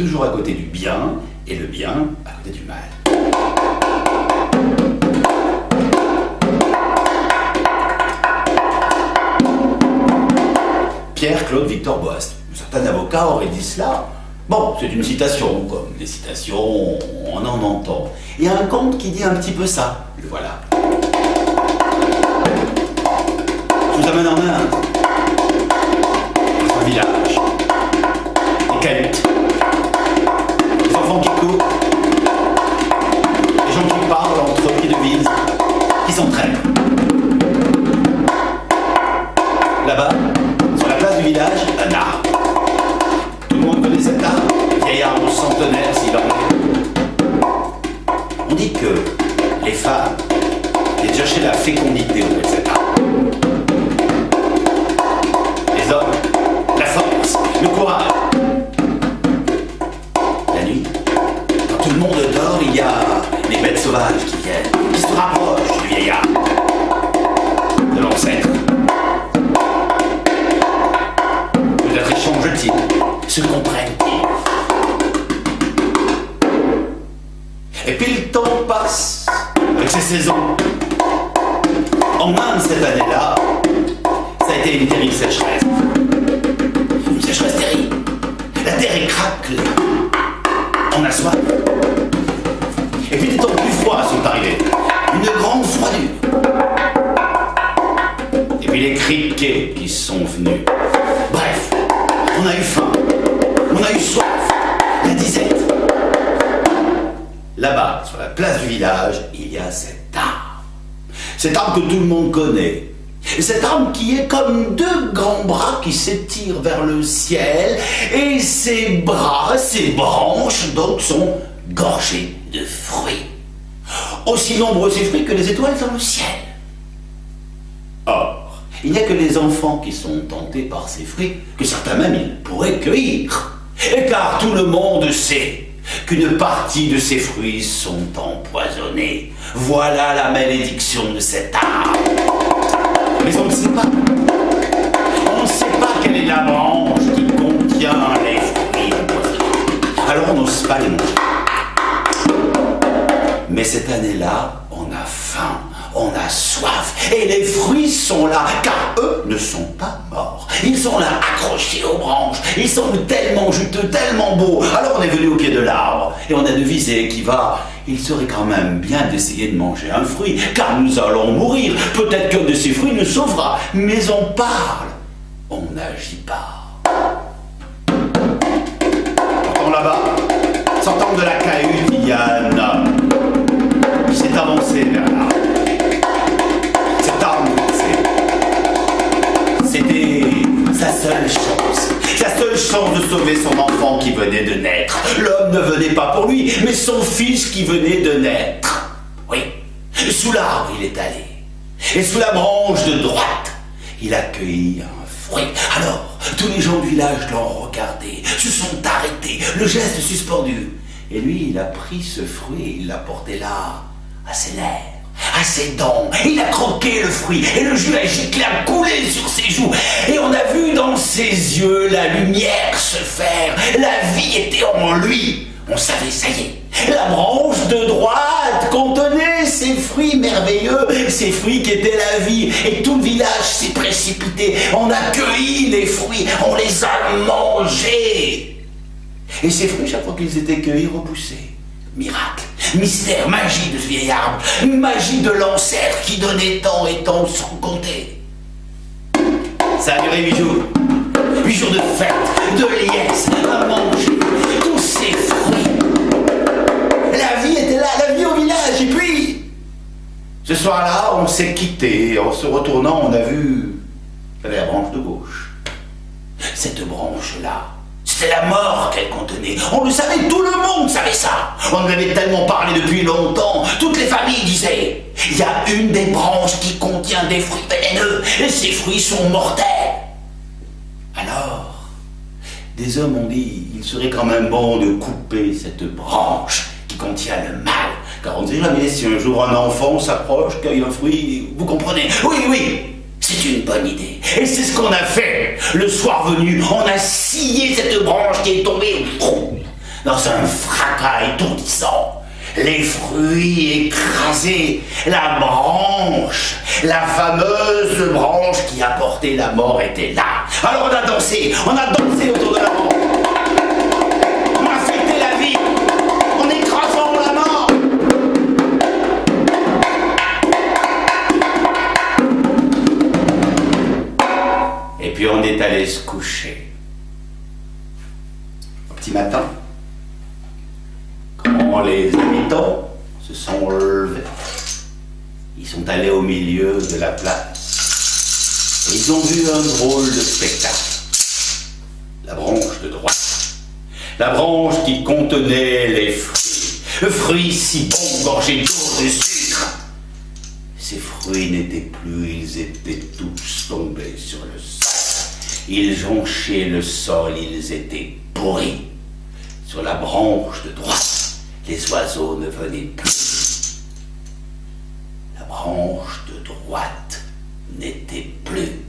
toujours à côté du bien, et le bien à côté du mal. Pierre-Claude Victor Boast. Certains avocats auraient dit cela. Bon, c'est une citation, comme des citations, on en entend. Il y a un conte qui dit un petit peu ça. Le voilà. Je vous amène en Inde. Dans un village. Des cahutes. Des enfants qui courent. Des gens qui parlent entre eux, qui devisent, qui s'entraînent. Là-bas, sur la place du village, un arbre. Tout le monde connaît cet arbre, vieil arbre centenaire s'il en est. On dit que les femmes viennent chercher la fécondité auprès de cet arbre. Les hommes, la force, le courage. La nuit, quand tout le monde dort, il y a les bêtes sauvages qui viennent, qui se rapprochent du vieil arbre, de l'ancêtre. Peut-être échangent-ils, se comprennent-ils. Et puis le temps passe avec ses saisons. En Inde cette année-là, ça a été une terrible sécheresse. Une sécheresse terrible. La terre est craquelée. On a soif. Et puis des temps plus froids sont arrivés. Une grande froidure. Et puis les criquets qui sont venus. Bref, on a eu faim. On a eu soif. La disette. Là-bas, sur la place du village, il y a cet arbre. Cet arbre que tout le monde connaît. Et cet arbre qui est comme deux grands bras qui s'étirent vers le ciel. Et ces bras, ces branches, donc, sont gorgées de fruits. Aussi nombreux ces fruits que les étoiles dans le ciel. Or, il n'y a que les enfants qui sont tentés par ces fruits, que certains même ils pourraient cueillir. Et car tout le monde sait qu'une partie de ces fruits sont empoisonnés. Voilà la malédiction de cet arbre. Mais on ne sait pas. On ne sait pas quelle est la branche qui contient les fruits empoisonnés. Alors on n'ose pas les manger. Mais cette année-là, on a faim, on a soif, et les fruits sont là, car eux ne sont pas morts. Ils sont là, accrochés aux branches, ils sont tellement juteux, tellement beaux. Alors on est venu au pied de l'arbre, et on a devisé il serait quand même bien d'essayer de manger un fruit, car nous allons mourir. Peut-être qu'un de ces fruits nous sauvera, mais on parle, on n'agit pas. Pourtant là-bas, sortant de la cahute, il y a un homme qui s'est avancé vers l'arbre. Cet arbre, c'était sa seule chance. Sa seule chance de sauver son enfant qui venait de naître. L'homme ne venait pas pour lui, mais son fils qui venait de naître. Oui, sous l'arbre il est allé. Et sous la branche de droite, il a cueilli un fruit. Alors, tous les gens du village l'ont regardé, se sont arrêtés, le geste suspendu. Et lui, il a pris ce fruit et il l'a porté là, à ses lèvres, à ses dents. Il a croqué le fruit et le jus a giclé, a coulé sur ses joues. Et on a vu dans ses yeux la lumière se faire. La vie était en lui. On savait, ça y est, la branche de droite contenait ces fruits merveilleux, ces fruits qui étaient la vie. Et tout le village s'est précipité. On a cueilli les fruits, on les a mangés. Et ces fruits, chaque fois qu'ils étaient cueillis, repoussaient. Miracle, mystère, magie de ce vieil arbre, magie de l'ancêtre qui donnait tant et tant sans compter. Ça a duré 8 jours. 8 jours de fête, de liesse, à manger, tous ces fruits. La vie était là, la vie au village. Et puis, ce soir-là, on s'est quitté. En se retournant, on a vu la branche de gauche. Cette branche-là, c'était la mort qu'elle contenait. On le savait, tout le monde savait ça. On en avait tellement parlé depuis longtemps. Toutes les familles disaient, il y a une des branches qui contient des fruits vénéneux, et ces fruits sont mortels. Alors, des hommes ont dit, il serait quand même bon de couper cette branche qui contient le mal. Car on ne sait jamais si un jour un enfant s'approche, cueille un fruit, vous comprenez? Oui, oui, c'est une bonne idée. Et c'est ce qu'on a fait. Le soir venu, on a scié cette branche qui est tombée dans un fracas étourdissant. Les fruits écrasés, la fameuse branche qui a porté la mort était là. Alors on a dansé autour de la branche. On a fêté la vie en écrasant la mort. Et puis on est allé se coucher. Au petit matin, quand les habitants se sont levés, ils sont allés au milieu de la place et ils ont vu un drôle de spectacle. La branche de droite, la branche qui contenait les fruits si bons gorgés d'eau de sucre. Ces fruits n'étaient plus, ils étaient tous tombés sur le sol. Ils jonchaient le sol, ils étaient pourris. Sur la branche de droite, les oiseaux ne venaient plus. La branche de droite n'était plus.